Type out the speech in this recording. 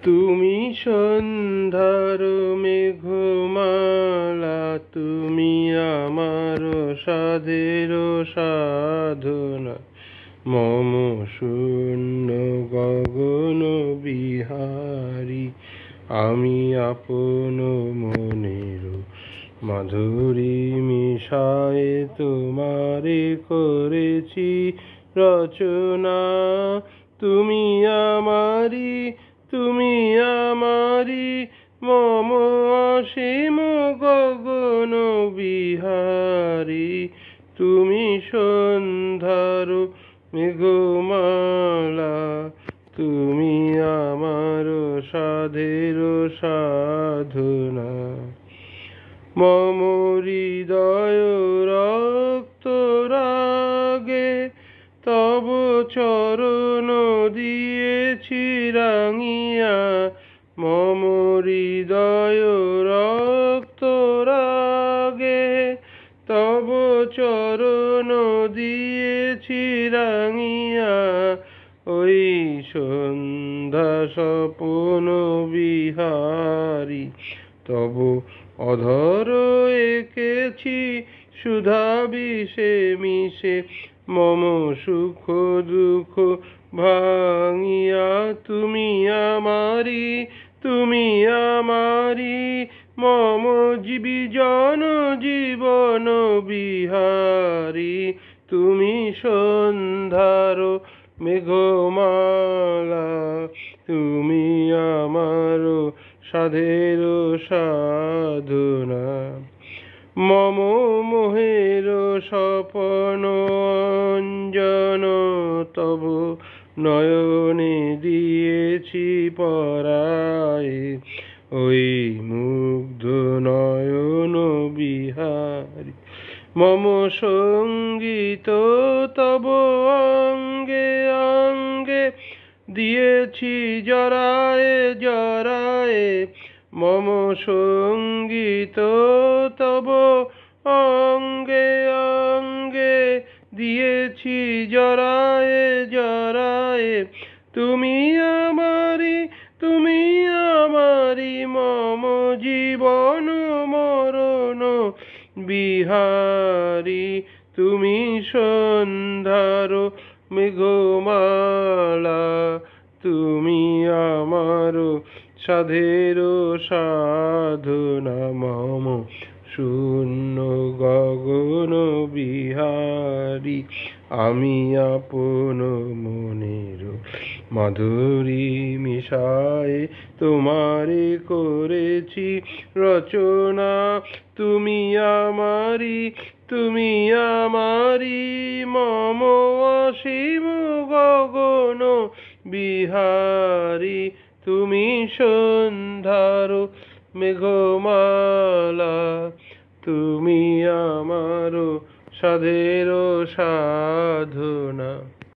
তুমি সন্ধ্যার মেঘমালা, তুমি আমার সাধের সাধনা, মম শূন্য গগন বিহারী। আমি আপন মনের মাধুরী মিশায়ে তোমারে করেছি রচনা। তুমি আমারি, তুমি আমারি, মম অসীম গগন বিহারী। তুমি সন্ধ্যার মেঘমালা, তুমি আমার সাধের সাধনা। মম হৃদয় রক্ত রাগে তব চরণ দিয়েছি রাঙিয়া। মম হৃদয় রক্ত রাগে তব চরণ দিয়েছি রাঙিয়া। ওই সন্ধ্যা স্বপন বিহারী, তব অধর এঁকেছি সুধা বিষে মিশে মম সুখ দুঃখ ভাঙিয়া। তুমি আমারি, তুমি আমারি, মম জীবন জীবন বিহারী। তুমি সন্ধ্যার মেঘমালা, তুমি আমার সাধের সাধনা। মম মোহের স্বপন অঞ্জন তব নয়নে দিয়েছি পরায়ে। ওই মুগ্ধ নয়ন বিহারী, মম সঙ্গীত তব অঙ্গে অঙ্গে দিয়েছি জরায়ে জরায়ে। মম সঙ্গীত তব অঙ্গে অঙ্গে দিয়েছি জরায়ে জরায়ে। তুমি আমারি, তুমি আমারি, মম জীবন মরণ বিহারী। তুমি সন্ধ্যার মেঘমালা, তুমি আমার সাধের সাধনা। মম শূন্য গগন বিহারী, আমি আপন মনের মাধুরী মিশায়ে তোমারে করেছি রচনা। তুমি আমারি, তুমি আমারি, মম অসীম গগন বিহারী। তুমি সন্ধ্যার মেঘমালা, তুমি আমার সাধের সাধনা।